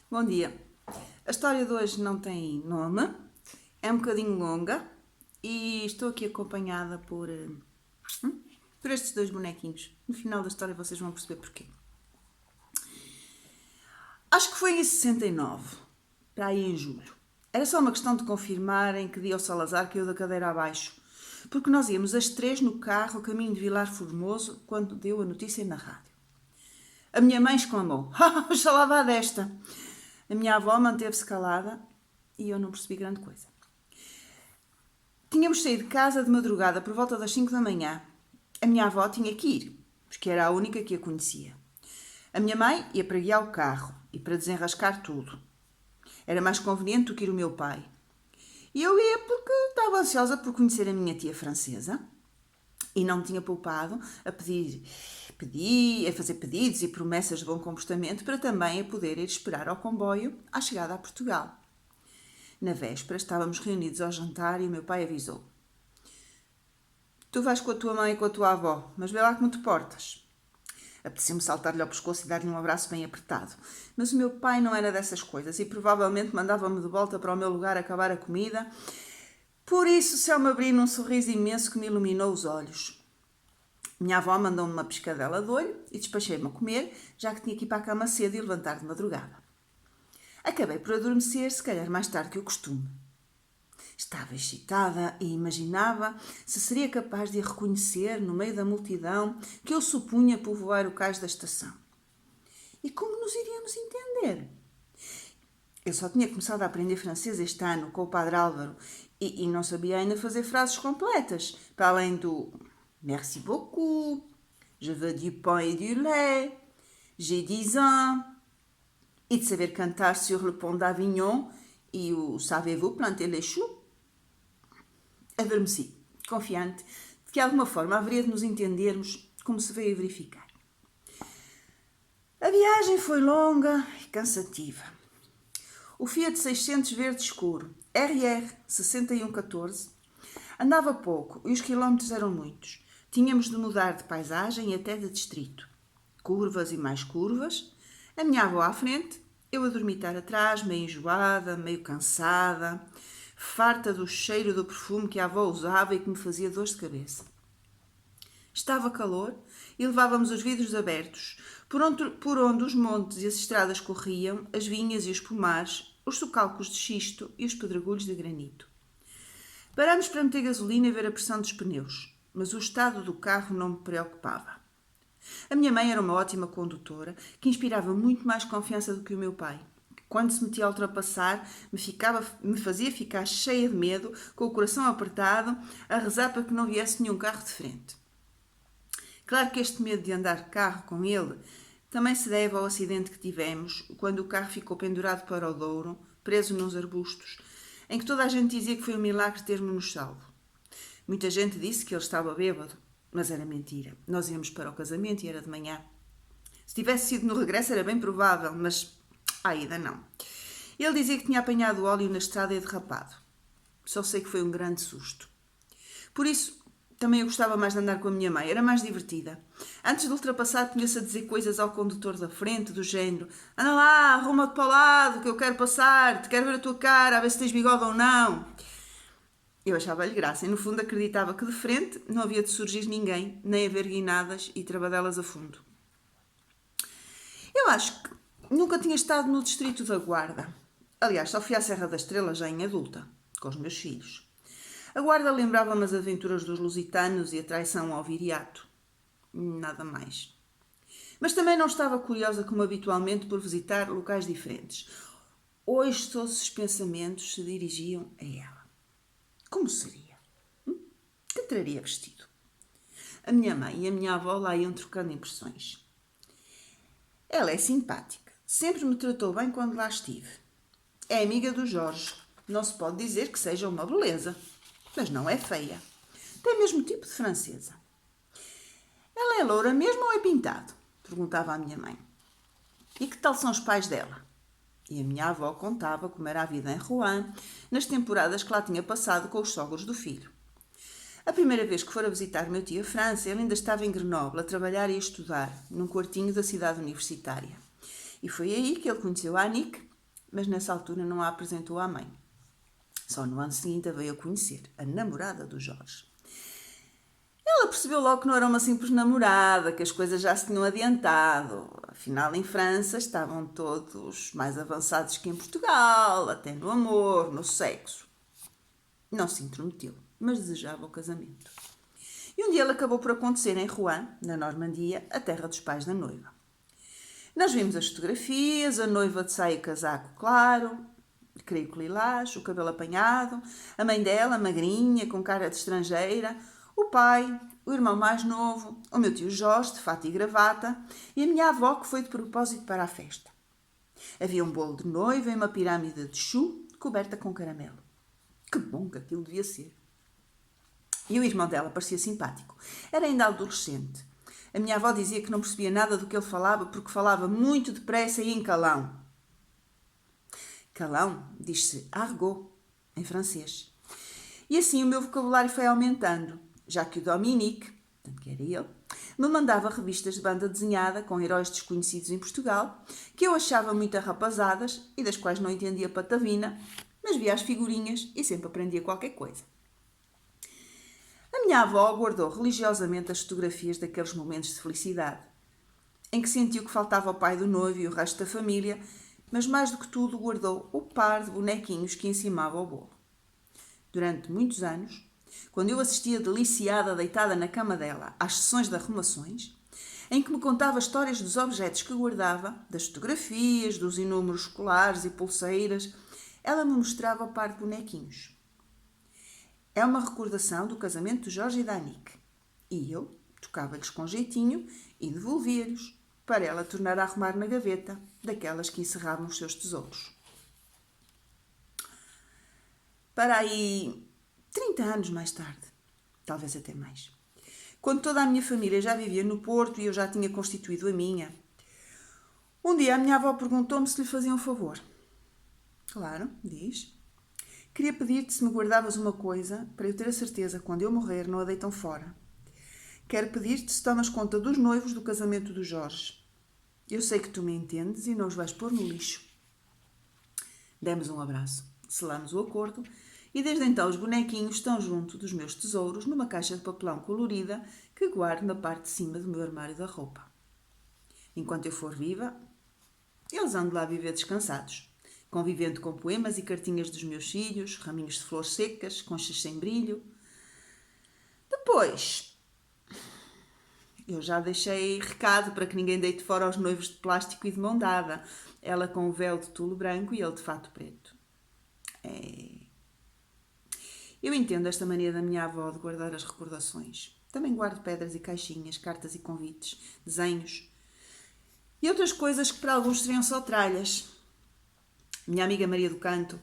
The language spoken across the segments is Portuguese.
Bom dia. A história de hoje não tem nome, é um bocadinho longa e estou aqui acompanhada por estes dois bonequinhos. No final da história vocês vão perceber porquê. Acho que foi em 69, para aí em julho. Era só uma questão de confirmar em que dia o Salazar caiu da cadeira abaixo, porque nós íamos as três no carro a caminho de Vilar Formoso quando deu a notícia na rádio. A minha mãe exclamou: "Oxalá vá desta!" A minha avó manteve-se calada e eu não percebi grande coisa. Tínhamos saído de casa de madrugada por volta das 5 da manhã. A minha avó tinha que ir, porque era a única que a conhecia. A minha mãe ia para guiar o carro e para desenrascar tudo. Era mais conveniente do que ir o meu pai. E eu ia porque estava ansiosa por conhecer a minha tia francesa e não me tinha poupado a fazer pedidos e promessas de bom comportamento para também a poder ir esperar ao comboio à chegada a Portugal. Na véspera estávamos reunidos ao jantar e o meu pai avisou: "Tu vais com a tua mãe e com a tua avó, mas vê lá como te portas." Apeteceu-me saltar-lhe ao pescoço e dar-lhe um abraço bem apertado. Mas o meu pai não era dessas coisas e provavelmente mandava-me de volta para o meu lugar acabar a comida. Por isso, céu-me abriu num sorriso imenso que me iluminou os olhos. Minha avó mandou-me uma piscadela de olho e despachei-me a comer, já que tinha que ir para a cama cedo e levantar de madrugada. Acabei por adormecer, se calhar mais tarde que o costume. Estava excitada e imaginava se seria capaz de a reconhecer no meio da multidão que eu supunha povoar o cais da estação. E como nos iríamos entender? Eu só tinha começado a aprender francês este ano com o Padre Álvaro e não sabia ainda fazer frases completas, para além do "merci beaucoup", "je veux du pain et du lait", "j'ai 10 ans", e de saber cantar "sur le pont d'Avignon" e o "savez-vous planter les choux?". Adormeci, confiante de que de alguma forma haveria de nos entendermos, como se veio a verificar. A viagem foi longa e cansativa. O Fiat 600 verde escuro, RR 6114, andava pouco e os quilómetros eram muitos. Tínhamos de mudar de paisagem e até de distrito. Curvas e mais curvas. A minha avó à frente, eu a dormitar atrás, meio enjoada, meio cansada, farta do cheiro do perfume que a avó usava e que me fazia dor de cabeça. Estava calor e levávamos os vidros abertos, por onde os montes e as estradas corriam, as vinhas e os pomares, os socalcos de xisto e os pedregulhos de granito. Parámos para meter gasolina e ver a pressão dos pneus, mas o estado do carro não me preocupava. A minha mãe era uma ótima condutora, que inspirava muito mais confiança do que o meu pai. Quando se metia a ultrapassar, me fazia ficar cheia de medo, com o coração apertado, a rezar para que não viesse nenhum carro de frente. Claro que este medo de andar de carro com ele também se deve ao acidente que tivemos, quando o carro ficou pendurado para o Douro, preso nos arbustos, em que toda a gente dizia que foi um milagre ter-nos salvo. Muita gente disse que ele estava bêbado, mas era mentira. Nós íamos para o casamento e era de manhã. Se tivesse sido no regresso era bem provável, mas à ida não. Ele dizia que tinha apanhado óleo na estrada e derrapado. Só sei que foi um grande susto. Por isso, também eu gostava mais de andar com a minha mãe, era mais divertida. Antes de ultrapassar, punha-se a dizer coisas ao condutor da frente, do género: "Anda lá, arruma-te para o lado, que eu quero passar, te quero ver a tua cara, a ver se tens bigode ou não." Eu achava-lhe graça e, no fundo, acreditava que de frente não havia de surgir ninguém, nem haver guinadas e trabadelas a fundo. Eu acho que nunca tinha estado no distrito da Guarda. Aliás, só fui à Serra da Estrela já em adulta, com os meus filhos. A Guarda lembrava-me as aventuras dos lusitanos e a traição ao viriato. Nada mais. Mas também não estava curiosa como habitualmente por visitar locais diferentes. Hoje todos os pensamentos se dirigiam a ela. Como seria? Que traria vestido? A minha mãe e a minha avó lá iam trocando impressões. Ela é simpática. Sempre me tratou bem quando lá estive. É amiga do Jorge. Não se pode dizer que seja uma beleza. Mas não é feia. Tem mesmo tipo de francesa. Ela é loura mesmo ou é pintado? Perguntava a minha mãe. E que tal são os pais dela? E a minha avó contava como era a vida em Rouen, nas temporadas que lá tinha passado com os sogros do filho. A primeira vez que fora visitar meu tio a França, ele ainda estava em Grenoble a trabalhar e a estudar, num quartinho da cidade universitária. E foi aí que ele conheceu a Annick mas nessa altura não a apresentou à mãe. Só no ano seguinte a veio a conhecer, a namorada do Jorge. Ela percebeu logo que não era uma simples namorada, que as coisas já se tinham adiantado. Afinal, em França estavam todos mais avançados que em Portugal, até no amor, no sexo. Não se intrometeu, mas desejava o casamento. E um dia ele acabou por acontecer em Rouen, na Normandia, a terra dos pais da noiva. Nós vimos as fotografias, a noiva de saia e casaco claro, creio que lilás, o cabelo apanhado, a mãe dela, magrinha, com cara de estrangeira, o pai, o irmão mais novo, o meu tio Jorge, de fato e gravata, e a minha avó, que foi de propósito para a festa. Havia um bolo de noiva e uma pirâmide de chou coberta com caramelo. Que bom que aquilo devia ser. E o irmão dela parecia simpático. Era ainda adolescente. A minha avó dizia que não percebia nada do que ele falava porque falava muito depressa e em calão. Calão diz-se argot, em francês. E assim o meu vocabulário foi aumentando, já que o Dominique, tanto que era ele, me mandava revistas de banda desenhada com heróis desconhecidos em Portugal, que eu achava muito arrapazadas e das quais não entendia patavina, mas via as figurinhas e sempre aprendia qualquer coisa. A minha avó guardou religiosamente as fotografias daqueles momentos de felicidade, em que sentiu que faltava o pai do noivo e o resto da família, mas mais do que tudo guardou o par de bonequinhos que encimava ao bolo. Durante muitos anos, quando eu assistia deliciada deitada na cama dela às sessões de arrumações, em que me contava histórias dos objetos que guardava, das fotografias, dos inúmeros colares e pulseiras, ela me mostrava o par de bonequinhos. É uma recordação do casamento de Jorge e da Anique. E eu tocava-lhes com jeitinho e devolvia-lhes, para ela tornar a arrumar na gaveta, daquelas que encerravam os seus tesouros. Para aí 30 anos mais tarde, talvez até mais, quando toda a minha família já vivia no Porto e eu já tinha constituído a minha, um dia a minha avó perguntou-me se lhe fazia um favor. Claro, diz. Queria pedir-te se me guardavas uma coisa para eu ter a certeza que quando eu morrer não a deitam fora. Quero pedir-te se tomas conta dos noivos do casamento do Jorge. Eu sei que tu me entendes e não os vais pôr no lixo. Demos um abraço, selamos o acordo e desde então os bonequinhos estão junto dos meus tesouros numa caixa de papelão colorida que guardo na parte de cima do meu armário da roupa. Enquanto eu for viva, eles andam lá a viver descansados, convivendo com poemas e cartinhas dos meus filhos, raminhos de flores secas, conchas sem brilho. Depois, eu já deixei recado para que ninguém deite fora os noivos de plástico e de mão dada, ela com o véu de tulo branco e ele de fato preto. Eu entendo esta mania da minha avó de guardar as recordações. Também guardo pedras e caixinhas, cartas e convites, desenhos e outras coisas que para alguns seriam só tralhas. Minha amiga Maria do Canto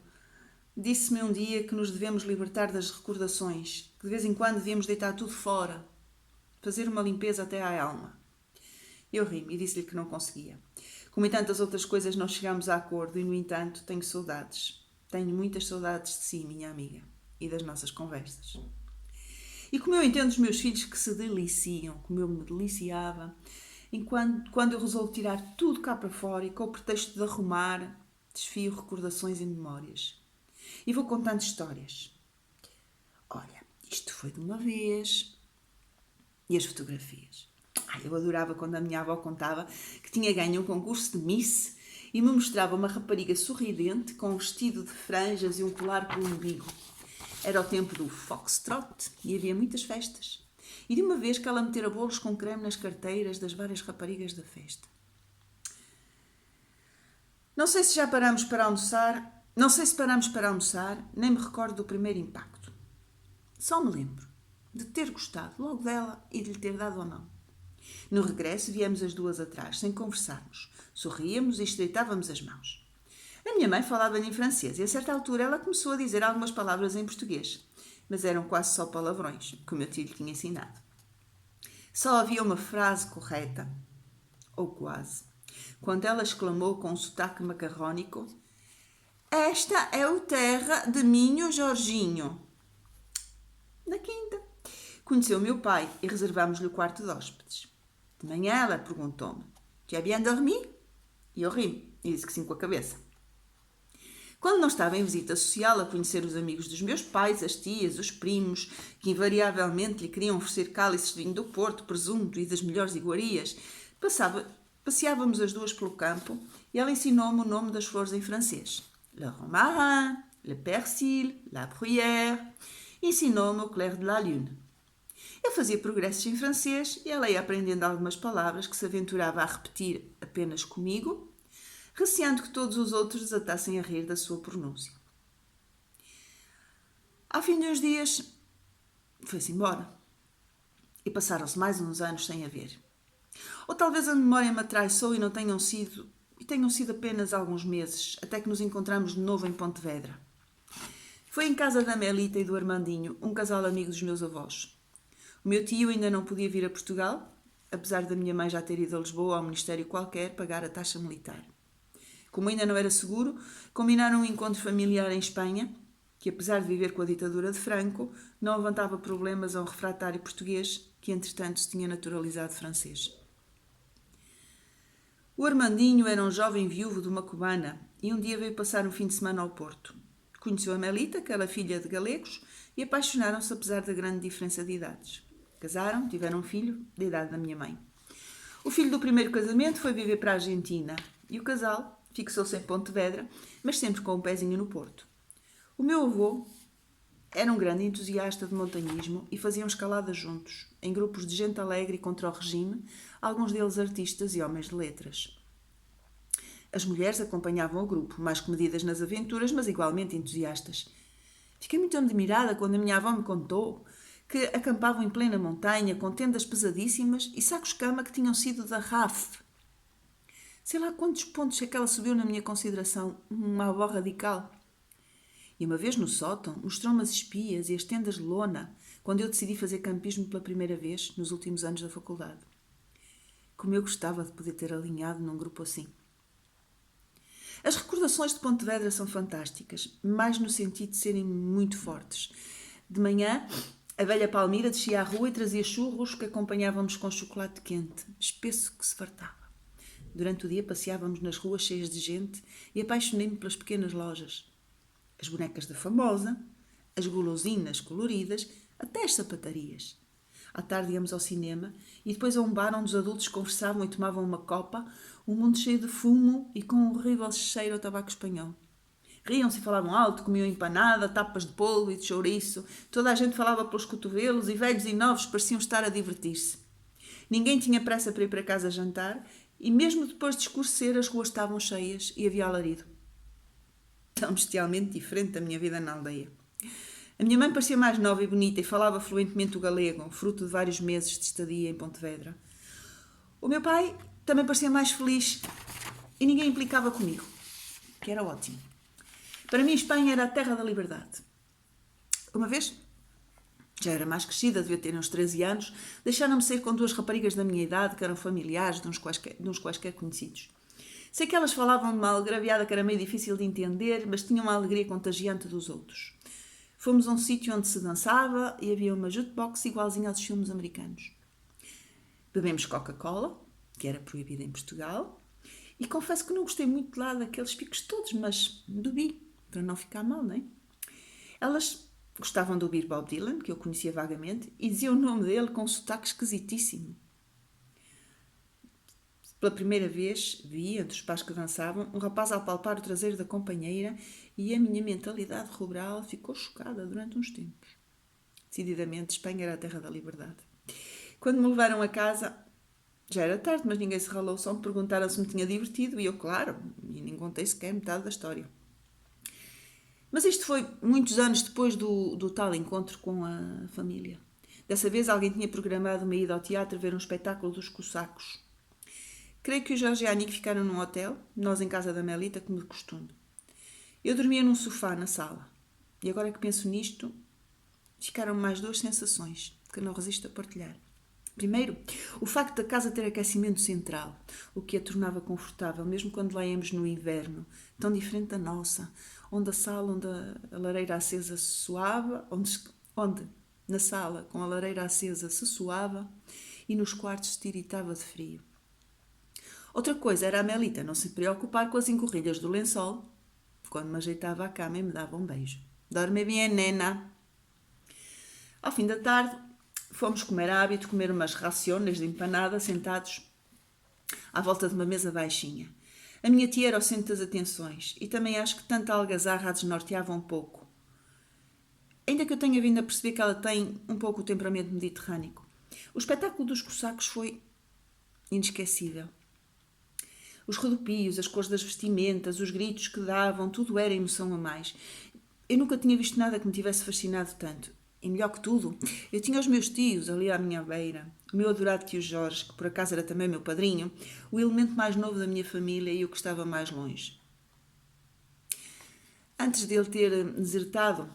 disse-me um dia que nos devemos libertar das recordações, que de vez em quando devíamos deitar tudo fora, fazer uma limpeza até à alma. Eu ri-me e disse-lhe que não conseguia. Como em tantas outras coisas não chegámos a acordo e, no entanto, tenho saudades. Tenho muitas saudades de si, minha amiga, e das nossas conversas. E como eu entendo os meus filhos que se deliciam, como eu me deliciava, quando eu resolvo tirar tudo cá para fora e com o pretexto de arrumar, desfio recordações e memórias. E vou contando histórias. Olha, isto foi de uma vez. E as fotografias. Eu adorava quando a minha avó contava que tinha ganho um concurso de Miss e me mostrava uma rapariga sorridente com um vestido de franjas e um colar pelo umbigo. Era o tempo do foxtrot e havia muitas festas. E de uma vez que ela metera bolos com creme nas carteiras das várias raparigas da festa. Não sei se paramos para almoçar, nem me recordo do primeiro impacto. Só me lembro de ter gostado logo dela e de lhe ter dado a mão. No regresso viemos as duas atrás, sem conversarmos. Sorríamos e estreitávamos as mãos. A minha mãe falava-lhe em francês e a certa altura ela começou a dizer algumas palavras em português, mas eram quase só palavrões, que o meu tio lhe tinha ensinado. Só havia uma frase correta, ou quase, quando ela exclamou com um sotaque macarrónico: "Esta é o terra de minho Jorginho." Na quinta, conheceu o meu pai e reservámos-lhe o quarto de hóspedes. De manhã ela perguntou-me: "Tu as bien dormi?" E eu ri e disse que sim com a cabeça. Quando não estava em visita social a conhecer os amigos dos meus pais, as tias, os primos, que invariavelmente lhe queriam oferecer cálices de vinho do Porto, presunto e das melhores iguarias, passeávamos as duas pelo campo e ela ensinou-me o nome das flores em francês. Le romarin, le persil, la bruyère. Ensinou-me o clair de la lune. Eu fazia progressos em francês e ela ia aprendendo algumas palavras que se aventurava a repetir apenas comigo, receando que todos os outros desatassem a rir da sua pronúncia. Ao fim de uns dias, foi-se embora. E passaram-se mais uns anos sem a ver. Ou talvez a memória me atraiçou e tenham sido apenas alguns meses, até que nos encontramos de novo em Pontevedra. Foi em casa da Melita e do Armandinho, um casal amigo dos meus avós. O meu tio ainda não podia vir a Portugal, apesar da minha mãe já ter ido a Lisboa a um ministério qualquer pagar a taxa militar. Como ainda não era seguro, combinaram um encontro familiar em Espanha, que apesar de viver com a ditadura de Franco, não levantava problemas a um refratário português que entretanto se tinha naturalizado francês. O Armandinho era um jovem viúvo de uma cubana e um dia veio passar um fim de semana ao Porto. Conheceu a Melita, que era filha de galegos, e apaixonaram-se apesar da grande diferença de idades. Casaram, tiveram um filho da idade da minha mãe. O filho do primeiro casamento foi viver para a Argentina e o casal fixou-se em Pontevedra, mas sempre com um pezinho no Porto. O meu avô era um grande entusiasta de montanhismo e faziam escaladas juntos, em grupos de gente alegre e contra o regime, alguns deles artistas e homens de letras. As mulheres acompanhavam o grupo, mais comedidas nas aventuras, mas igualmente entusiastas. Fiquei muito admirada quando a minha avó me contou que acampavam em plena montanha, com tendas pesadíssimas e sacos-cama que tinham sido da RAF. Sei lá quantos pontos é que ela subiu na minha consideração, uma avó radical. E uma vez no sótão, mostrou-me as espias e as tendas de lona, quando eu decidi fazer campismo pela primeira vez, nos últimos anos da faculdade. Como eu gostava de poder ter alinhado num grupo assim. As recordações de Pontevedra são fantásticas, mais no sentido de serem muito fortes. De manhã, a velha Palmira descia à rua e trazia churros que acompanhávamos com chocolate quente, espesso que se fartava. Durante o dia passeávamos nas ruas cheias de gente e apaixonei-me pelas pequenas lojas. As bonecas da famosa, as gulosinas coloridas, até as sapatarias. À tarde íamos ao cinema e depois a um bar onde os adultos conversavam e tomavam uma copa, um mundo cheio de fumo e com um horrível cheiro ao tabaco espanhol. Riam-se e falavam alto, comiam empanada, tapas de polvo e de chouriço. Toda a gente falava pelos cotovelos e velhos e novos pareciam estar a divertir-se. Ninguém tinha pressa para ir para casa jantar e mesmo depois de escurecer as ruas estavam cheias e havia alarido. Tão bestialmente diferente da minha vida na aldeia. A minha mãe parecia mais nova e bonita e falava fluentemente o galego, fruto de vários meses de estadia em Pontevedra. O meu pai também parecia mais feliz e ninguém implicava comigo, que era ótimo. Para mim, Espanha era a terra da liberdade. Uma vez, já era mais crescida, devia ter uns 13 anos, deixaram-me sair com duas raparigas da minha idade, que eram familiares de uns quaisquer conhecidos. Sei que elas falavam de uma algraviada que era meio difícil de entender, mas tinham uma alegria contagiante dos outros. Fomos a um sítio onde se dançava e havia uma jukebox igualzinha aos filmes americanos. Bebemos Coca-Cola, que era proibida em Portugal, e confesso que não gostei muito de lá daqueles picos todos, mas bebi, para não ficar mal, não é? Elas gostavam de ouvir Bob Dylan, que eu conhecia vagamente, e diziam o nome dele com um sotaque esquisitíssimo. Pela primeira vez, vi, entre os pais que dançavam, um rapaz a apalpar o traseiro da companheira e a minha mentalidade rural ficou chocada durante uns tempos. Decididamente, Espanha era a terra da liberdade. Quando me levaram a casa, já era tarde, mas ninguém se ralou, só me perguntaram se me tinha divertido e eu, claro, e nem contei sequer metade da história. Mas isto foi muitos anos depois do tal encontro com a família. Dessa vez alguém tinha programado uma ida ao teatro ver um espetáculo dos cossacos. Creio que os Jorge e a Anique ficaram num hotel, nós em casa da Melita, como de costume. Eu dormia num sofá na sala. E agora que penso nisto, ficaram mais duas sensações que não resisto a partilhar. Primeiro, o facto da casa ter aquecimento central, o que a tornava confortável, mesmo quando lá íamos no inverno, tão diferente da nossa, onde a sala onde a lareira acesa se suava, onde na sala com a lareira acesa se suava e nos quartos se tiritava de frio. Outra coisa era a Melita não se preocupar com as encorrilhas do lençol, quando me ajeitava à cama e me dava um beijo. Dorme bem, nena. Ao fim da tarde, fomos comer hábito, comer umas raciones de empanada, sentados à volta de uma mesa baixinha. A minha tia era o centro das atenções e também acho que tanta algazarra a desnorteava um pouco. Ainda que eu tenha vindo a perceber que ela tem um pouco o temperamento mediterrâneo. O espetáculo dos cossacos foi inesquecível. Os rodopios, as cores das vestimentas, os gritos que davam, tudo era emoção a mais. Eu nunca tinha visto nada que me tivesse fascinado tanto. E melhor que tudo, eu tinha os meus tios ali à minha beira, o meu adorado tio Jorge, que por acaso era também meu padrinho, o elemento mais novo da minha família e o que estava mais longe. Antes dele ter desertado,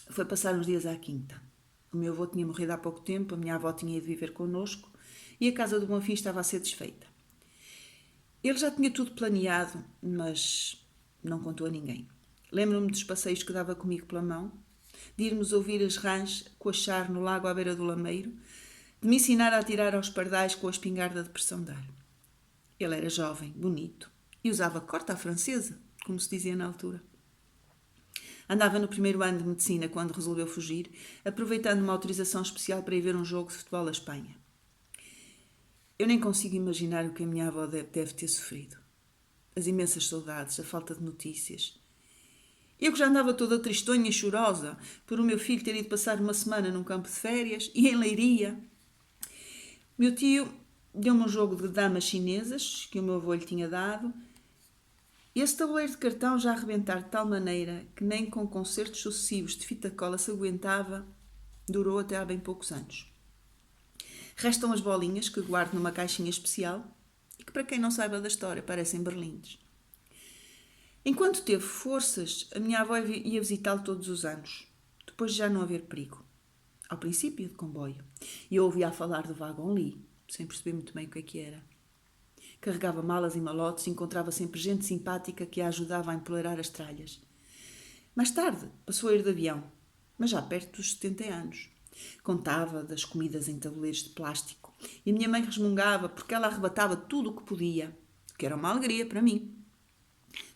foi passar uns dias à quinta. O meu avô tinha morrido há pouco tempo, a minha avó tinha ido viver connosco e a casa do Bonfim estava a ser desfeita. Ele já tinha tudo planeado, mas não contou a ninguém. Lembro-me dos passeios que dava comigo pela mão, de irmos ouvir as rãs coachar no lago à beira do lameiro, de me ensinar a atirar aos pardais com a espingarda de pressão de ar. Ele era jovem, bonito e usava corta à francesa, como se dizia na altura. Andava no primeiro ano de medicina quando resolveu fugir, aproveitando uma autorização especial para ir ver um jogo de futebol à Espanha. Eu nem consigo imaginar o que a minha avó deve ter sofrido. As imensas saudades, a falta de notícias. Eu que já andava toda tristonha e chorosa por o meu filho ter ido passar uma semana num campo de férias e em Leiria. Meu tio deu-me um jogo de damas chinesas que o meu avô lhe tinha dado. E esse tabuleiro de cartão já a arrebentar de tal maneira que nem com concertos sucessivos de fita cola se aguentava, durou até há bem poucos anos. Restam as bolinhas que guardo numa caixinha especial e que, para quem não saiba da história, parecem berlindes. Enquanto teve forças, a minha avó ia visitá-lo todos os anos, depois de já não haver perigo. Ao princípio, de comboio. E eu ouvia a falar do Wagon-Lit, sem perceber muito bem o que era. Carregava malas e malotes e encontrava sempre gente simpática que a ajudava a empoleirar as tralhas. Mais tarde, passou a ir de avião, mas já perto dos 70 anos. Contava das comidas em tabuleiros de plástico e a minha mãe resmungava porque ela arrebatava tudo o que podia, que era uma alegria para mim.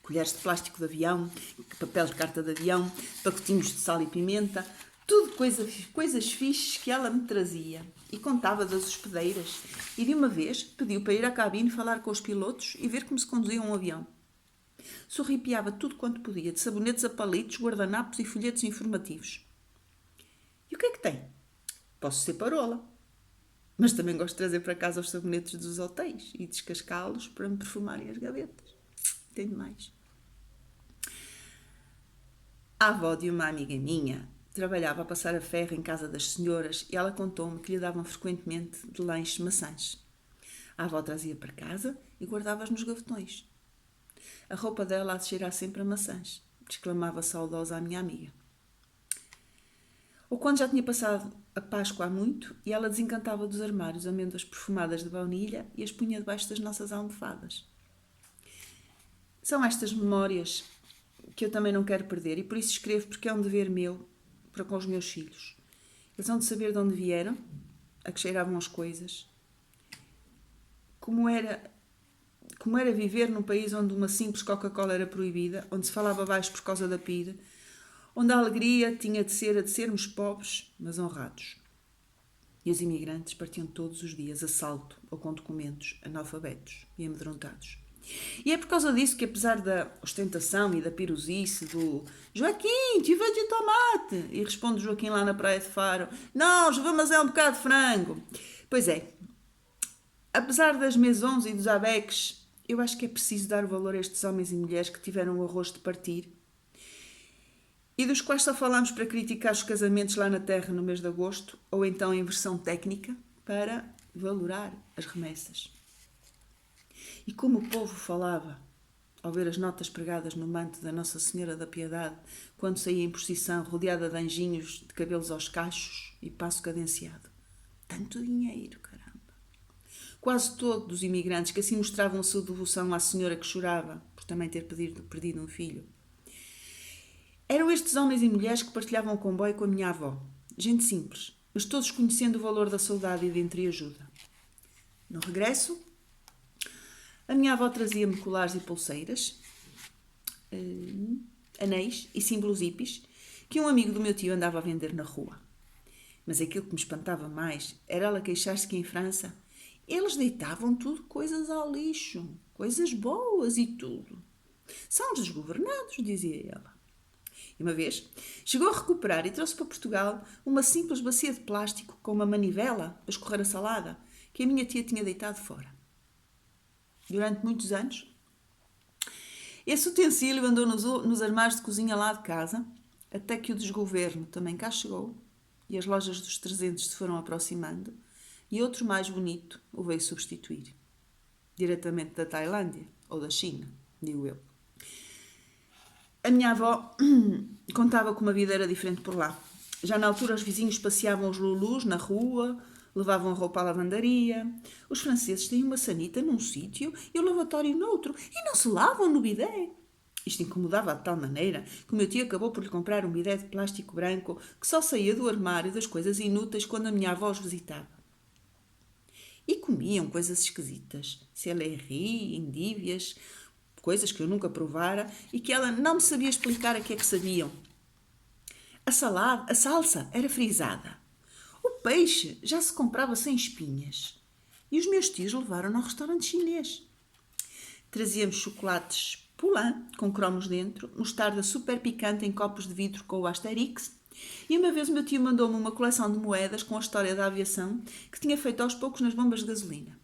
Colheres de plástico de avião, papel de carta de avião, pacotinhos de sal e pimenta, tudo coisas fixes que ela me trazia. E contava das hospedeiras. E de uma vez pediu para ir à cabine falar com os pilotos e ver como se conduzia um avião. Sorripiava tudo quanto podia, de sabonetes a palitos, guardanapos e folhetos informativos. E o que é que tem? Posso ser parola. Mas também gosto de trazer para casa os sabonetes dos hotéis e descascá-los para me perfumarem as gavetas. Tem demais. A avó de uma amiga minha trabalhava a passar a ferro em casa das senhoras e ela contou-me que lhe davam frequentemente de lanche maçãs. A avó trazia para casa e guardava-as nos gavetões. A roupa dela há de cheirar sempre a maçãs, exclamava saudosa a minha amiga. Ou quando já tinha passado a Páscoa há muito e ela desencantava dos armários amêndoas perfumadas de baunilha e as punha debaixo das nossas almofadas. São estas memórias que eu também não quero perder e por isso escrevo, porque é um dever meu para com os meus filhos. Eles vão de saber de onde vieram, a que cheiravam as coisas, como era viver num país onde uma simples Coca-Cola era proibida, onde se falava baixo por causa da PIDE, onde a alegria tinha de ser a de sermos pobres, mas honrados. E os imigrantes partiam todos os dias a salto ou com documentos, analfabetos e amedrontados. E é por causa disso que, apesar da ostentação e da pirosice do Joaquim, tive de tomate, e responde Joaquim lá na praia de Faro, não, mas é um bocado de frango. Pois é, apesar das maisons e dos abeques, eu acho que é preciso dar valor a estes homens e mulheres que tiveram o arroz de partir e dos quais só falamos para criticar os casamentos lá na terra no mês de agosto, ou então em versão técnica, para valorar as remessas. E como o povo falava ao ver as notas pregadas no manto da Nossa Senhora da Piedade, quando saía em procissão, rodeada de anjinhos de cabelos aos cachos e passo cadenciado. Tanto dinheiro, caramba! Quase todos os imigrantes que assim mostravam a sua devoção à Senhora que chorava por também ter perdido um filho. Eram estes homens e mulheres que partilhavam o comboio com a minha avó. Gente simples, mas todos conhecendo o valor da saudade e da entreajuda. No regresso, a minha avó trazia-me colares e pulseiras. anéis e símbolos hippies que um amigo do meu tio andava a vender na rua. Mas aquilo que me espantava mais era ela queixar-se que em França eles deitavam tudo coisas ao lixo, coisas boas e tudo. São desgovernados, dizia ela. E uma vez chegou a recuperar e trouxe para Portugal uma simples bacia de plástico com uma manivela para escorrer a salada que a minha tia tinha deitado fora. Durante muitos anos, esse utensílio andou nos armários de cozinha lá de casa, até que o desgoverno também cá chegou e as lojas dos 300 se foram aproximando e outro mais bonito o veio substituir. Diretamente da Tailândia ou da China, digo eu. A minha avó contava que uma vida era diferente por lá. Já na altura os vizinhos passeavam os lulus na rua, levavam roupa à lavandaria. Os franceses têm uma sanita num sítio e o lavatório noutro e não se lavam no bidé. Isto incomodava de tal maneira que o meu tio acabou por lhe comprar um bidé de plástico branco que só saía do armário das coisas inúteis quando a minha avó os visitava. E comiam coisas esquisitas, celery, endívias, coisas que eu nunca provara e que ela não me sabia explicar a que é que sabiam. A salsa era frisada. O peixe já se comprava sem espinhas. E os meus tios levaram-no ao restaurante chinês. Trazíamos chocolates Poulain, com cromos dentro, mostarda super picante em copos de vidro com o Asterix, e uma vez o meu tio mandou-me uma coleção de moedas com a história da aviação que tinha feito aos poucos nas bombas de gasolina.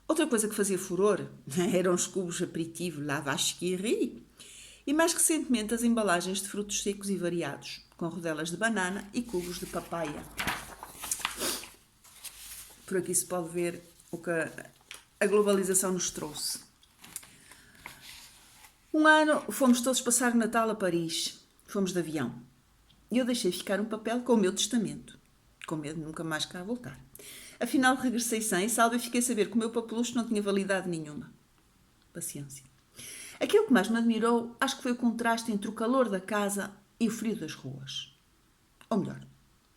Outra coisa que fazia furor eram os cubos aperitivo La Vache qui rit e mais recentemente as embalagens de frutos secos e variados, com rodelas de banana e cubos de papaya. Por aqui se pode ver o que a globalização nos trouxe. Um ano fomos todos passar o Natal a Paris. Fomos de avião. E eu deixei ficar um papel com o meu testamento, com medo de nunca mais cá voltar. Afinal, regressei sem e salvo e fiquei a saber que o meu papelucho não tinha validade nenhuma. Paciência. Aquilo que mais me admirou, acho que foi o contraste entre o calor da casa e o frio das ruas. Ou melhor,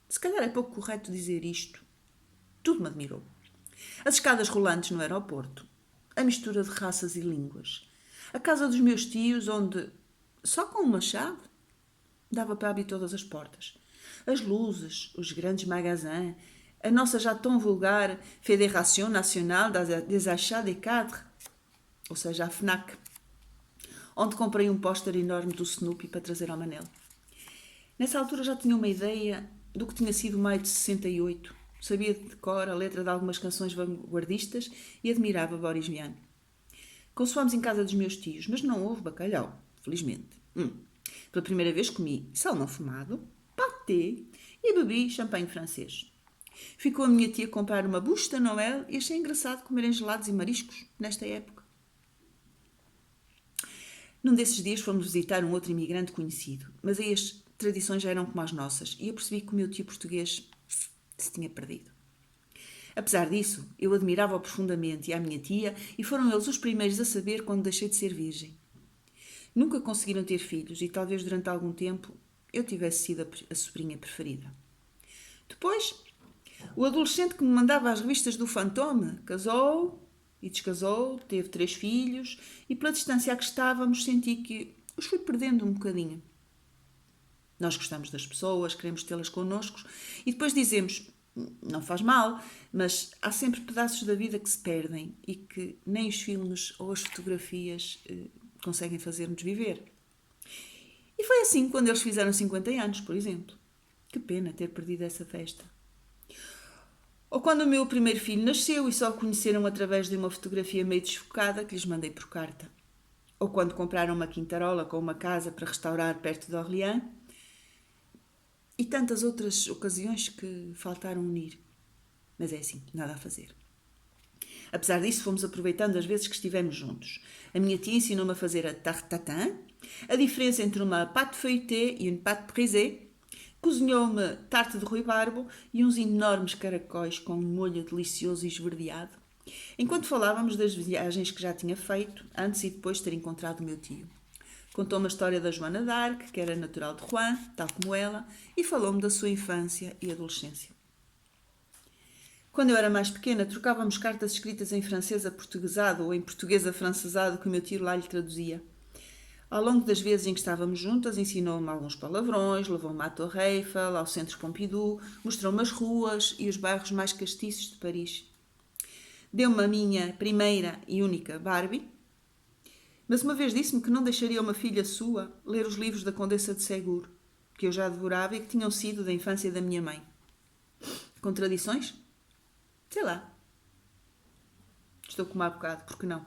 se calhar é pouco correto dizer isto. Tudo me admirou. As escadas rolantes no aeroporto, a mistura de raças e línguas, a casa dos meus tios, onde, só com uma chave, dava para abrir todas as portas. As luzes, os grandes magasins, a nossa já tão vulgar Fédération Nationale des Achats des Cadres, ou seja, a FNAC, onde comprei um póster enorme do Snoopy para trazer ao Manel. Nessa altura já tinha uma ideia do que tinha sido maio de 68. Sabia de cor a letra de algumas canções vanguardistas e admirava Boris Vian. Consoámos em casa dos meus tios, mas não houve bacalhau, felizmente. Pela primeira vez comi salmão fumado, pâté e bebi champanhe francês. Ficou a minha tia comprar uma bûche de Noël e achei engraçado comerem gelados e mariscos nesta época. Num desses dias fomos visitar um outro imigrante conhecido, mas aí as tradições já eram como as nossas e eu percebi que o meu tio português se tinha perdido. Apesar disso, eu admirava-o profundamente e a minha tia e foram eles os primeiros a saber quando deixei de ser virgem. Nunca conseguiram ter filhos e talvez durante algum tempo eu tivesse sido a sobrinha preferida. Depois, o adolescente que me mandava as revistas do Fantôme casou e descasou, teve 3 filhos e pela distância a que estávamos senti que os fui perdendo um bocadinho. Nós gostamos das pessoas, queremos tê-las connosco e depois dizemos, não faz mal, mas há sempre pedaços da vida que se perdem e que nem os filmes ou as fotografias conseguem fazer-nos viver. E foi assim quando eles fizeram 50 anos, por exemplo. Que pena ter perdido essa festa. Ou quando o meu primeiro filho nasceu e só o conheceram através de uma fotografia meio desfocada que lhes mandei por carta. Ou quando compraram uma quintarola com uma casa para restaurar perto de Orleans. E tantas outras ocasiões que faltaram unir. Mas é assim, nada a fazer. Apesar disso, fomos aproveitando as vezes que estivemos juntos. A minha tia ensinou-me a fazer a tarte tatin, a diferença entre uma pâte feuilletée e uma pâte brisée, cozinhou-me tarte de ruibarbo e uns enormes caracóis com um molho delicioso e esverdeado, enquanto falávamos das viagens que já tinha feito, antes e depois de ter encontrado o meu tio. Contou-me a história da Joana d'Arc, que era natural de Rouen, tal como ela, e falou-me da sua infância e adolescência. Quando eu era mais pequena, trocávamos cartas escritas em francês aportuguesado ou em português afrancesado que o meu tio lá lhe traduzia. Ao longo das vezes em que estávamos juntas, ensinou-me alguns palavrões, levou-me à Torre Eiffel, ao Centro Pompidou, mostrou-me as ruas e os bairros mais castiços de Paris. Deu-me a minha primeira e única Barbie, mas uma vez disse-me que não deixaria uma filha sua ler os livros da Condessa de Ségur, que eu já devorava e que tinham sido da infância da minha mãe. Contradições? Sei lá. Estou com má bocado, porque não?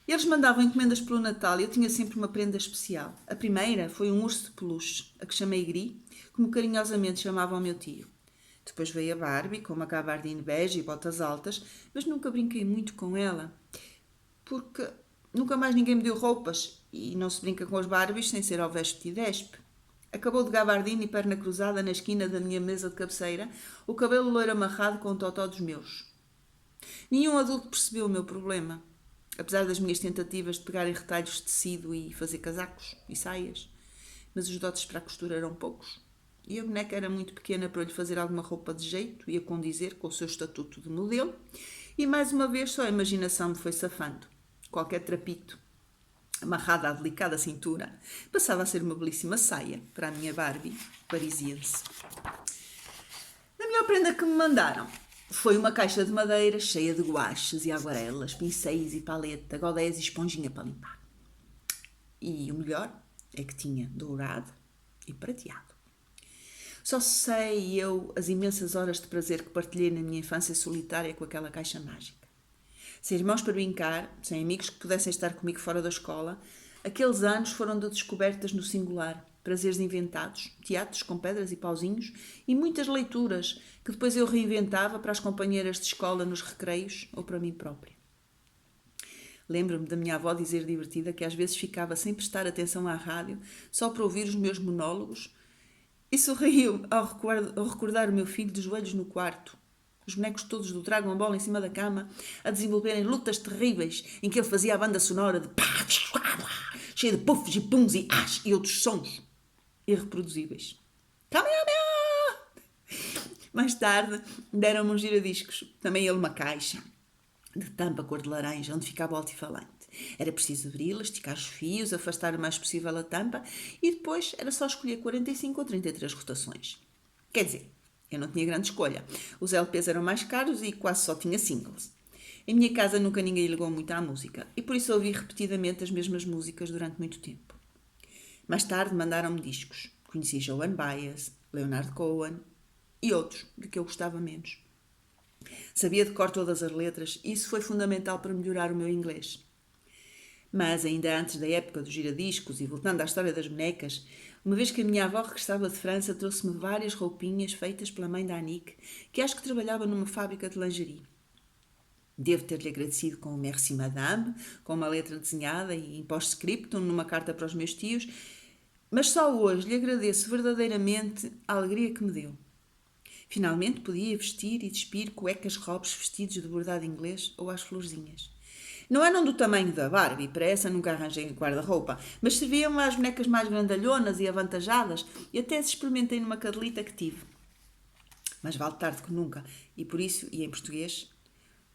Eles mandavam encomendas pelo Natal e eu tinha sempre uma prenda especial. A primeira foi um urso de peluche, a que chamei Gri, como carinhosamente chamava o meu tio. Depois veio a Barbie, com uma gabardine bege e botas altas, mas nunca brinquei muito com ela, porque nunca mais ninguém me deu roupas e não se brinca com as Barbies sem ser ao vespe e despe. Acabou de gabardine e perna cruzada na esquina da minha mesa de cabeceira, o cabelo loiro amarrado com o totó dos meus. Nenhum adulto percebeu o meu problema, apesar das minhas tentativas de pegar em retalhos de tecido e fazer casacos e saias. Mas os dotes para a costura eram poucos, e a boneca era muito pequena para eu lhe fazer alguma roupa de jeito e a condizer com o seu estatuto de modelo, e mais uma vez só a imaginação me foi safando. Qualquer trapito amarrada à delicada cintura, passava a ser uma belíssima saia para a minha Barbie parisiense. A melhor prenda que me mandaram foi uma caixa de madeira cheia de guaches e aguarelas, pincéis e paleta, godés e esponjinha para limpar. E o melhor é que tinha dourado e prateado. Só sei eu as imensas horas de prazer que partilhei na minha infância solitária com aquela caixa mágica. Sem irmãos para brincar, sem amigos que pudessem estar comigo fora da escola, aqueles anos foram de descobertas no singular, prazeres inventados, teatros com pedras e pauzinhos e muitas leituras que depois eu reinventava para as companheiras de escola nos recreios ou para mim própria. Lembro-me da minha avó dizer divertida que às vezes ficava sem prestar atenção à rádio só para ouvir os meus monólogos e sorriu ao recordar o meu filho de joelhos no quarto, os bonecos todos do Dragon Ball em cima da cama, a desenvolverem lutas terríveis em que ele fazia a banda sonora de cheia de puffs e puns e as e outros sons irreproduzíveis. Mais tarde deram-me um giradiscos, também ele uma caixa de tampa cor de laranja, onde ficava o altifalante. Era preciso abri-la, esticar os fios, afastar o mais possível a tampa e depois era só escolher 45 ou 33 rotações. Quer dizer, eu não tinha grande escolha. Os LPs eram mais caros e quase só tinha singles. Em minha casa nunca ninguém ligou muito à música e por isso ouvi repetidamente as mesmas músicas durante muito tempo. Mais tarde mandaram-me discos. Conheci Joan Baez, Leonard Cohen e outros de que eu gostava menos. Sabia de cor todas as letras e isso foi fundamental para melhorar o meu inglês. Mas ainda antes da época dos giradiscos e voltando à história das bonecas, uma vez que a minha avó regressava de França, trouxe-me várias roupinhas feitas pela mãe da Anique, que acho que trabalhava numa fábrica de lingerie. Devo ter-lhe agradecido com um merci madame, com uma letra desenhada e em post-scriptum numa carta para os meus tios, mas só hoje lhe agradeço verdadeiramente a alegria que me deu. Finalmente podia vestir e despir cuecas robes vestidos de bordado inglês ou às florzinhas. Não eram do tamanho da Barbie, para essa nunca arranjei guarda-roupa, mas serviam às bonecas mais grandalhonas e avantajadas e até se experimentei numa cadelita que tive. Mas vale tarde que nunca, e por isso, e em português,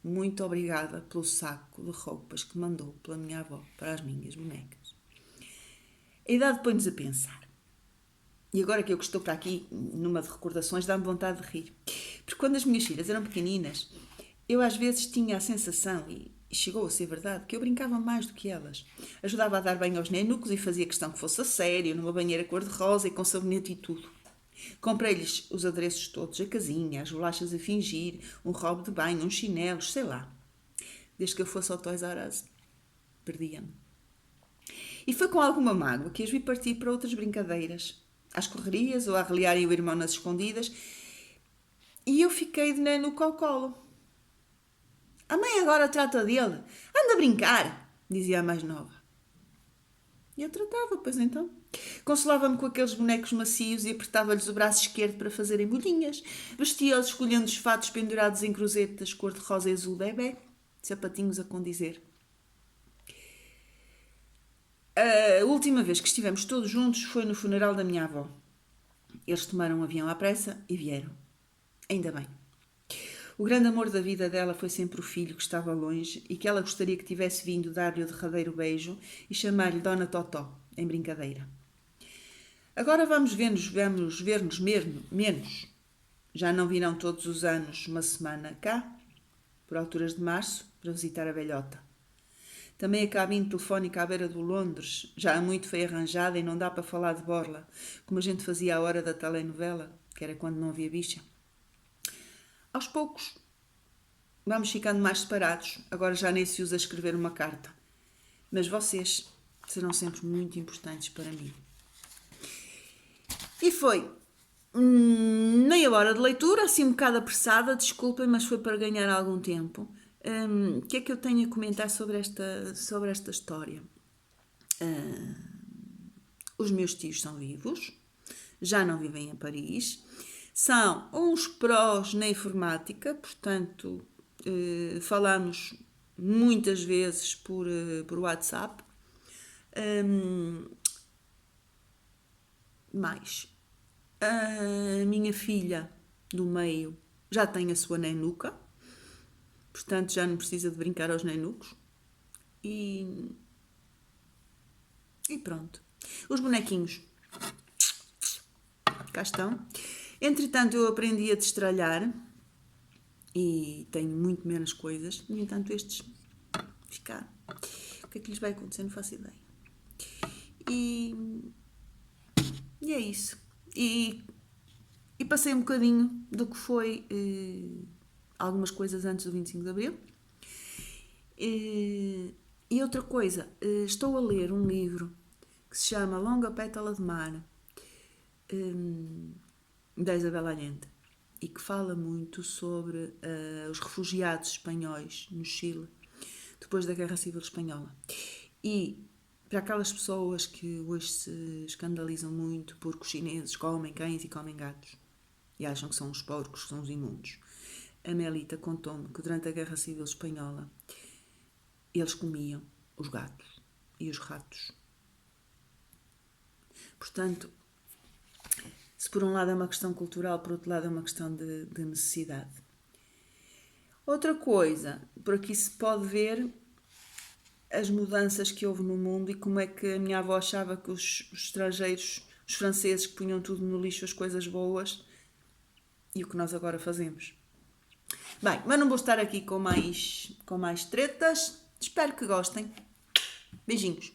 muito obrigada pelo saco de roupas que mandou pela minha avó para as minhas bonecas. A idade põe-nos a pensar. E agora que eu estou para aqui, numa de recordações, dá-me vontade de rir. Porque quando as minhas filhas eram pequeninas, eu às vezes tinha a sensação, e chegou a ser verdade, que eu brincava mais do que elas. Ajudava a dar banho aos nenucos e fazia questão que fosse a sério, numa banheira cor-de-rosa e com sabonete e tudo. Comprei-lhes os adereços todos, a casinha, as bolachas a fingir, um robe de banho, uns chinelos, sei lá. Desde que eu fosse ao Toys R Us, perdia-me. E foi com alguma mágoa que as vi partir para outras brincadeiras, às correrias ou a reliarem o irmão nas escondidas, e eu fiquei de neno no colo. A mãe agora trata dele. Anda a brincar, dizia a mais nova. E eu tratava, pois então. Consolava-me com aqueles bonecos macios e apertava-lhes o braço esquerdo para fazerem bolinhas. Vestia-os escolhendo os fatos pendurados em cruzetas cor-de-rosa e azul bebê, sapatinhos a condizer. A última vez que estivemos todos juntos foi no funeral da minha avó. Eles tomaram um avião à pressa e vieram. Ainda bem. O grande amor da vida dela foi sempre o filho que estava longe e que ela gostaria que tivesse vindo dar-lhe o derradeiro beijo e chamar-lhe Dona Totó, em brincadeira. Agora vamos ver-nos menos. Já não virão todos os anos uma semana cá, por alturas de março, para visitar a velhota. Também a cabine telefónica à beira do Londres já há muito foi arranjada e não dá para falar de borla, como a gente fazia à hora da telenovela, que era quando não havia bicha. Aos poucos, vamos ficando mais separados, agora já nem se usa escrever uma carta. Mas vocês serão sempre muito importantes para mim. E foi meia hora de leitura, assim um bocado apressada, desculpem, mas foi para ganhar algum tempo. O que é que eu tenho a comentar sobre esta história? Os meus tios são vivos, já não vivem em Paris, são uns prós na informática, portanto, falamos muitas vezes por WhatsApp. Mais. A minha filha do meio já tem a sua nenuca, portanto já não precisa de brincar aos nenucos. E pronto. Os bonequinhos cá estão. Entretanto, eu aprendi a destralhar e tenho muito menos coisas. No entanto, estes ficaram. O que é que lhes vai acontecer? Não faço ideia. E é isso. E passei um bocadinho do que foi algumas coisas antes do 25 de Abril. E outra coisa, estou a ler um livro que se chama Longa Pétala de Mar, da Isabel Allende, e que fala muito sobre os refugiados espanhóis no Chile, depois da Guerra Civil Espanhola. E para aquelas pessoas que hoje se escandalizam muito porque os chineses comem cães e comem gatos e acham que são os porcos, que são os imundos, a Melita contou-me que durante a Guerra Civil Espanhola eles comiam os gatos e os ratos. Portanto, se por um lado é uma questão cultural, por outro lado é uma questão de necessidade. Outra coisa, por aqui se pode ver as mudanças que houve no mundo e como é que a minha avó achava que os estrangeiros, os franceses, que punham tudo no lixo, as coisas boas, e o que nós agora fazemos. Bem, mas não vou estar aqui com mais tretas. Espero que gostem. Beijinhos.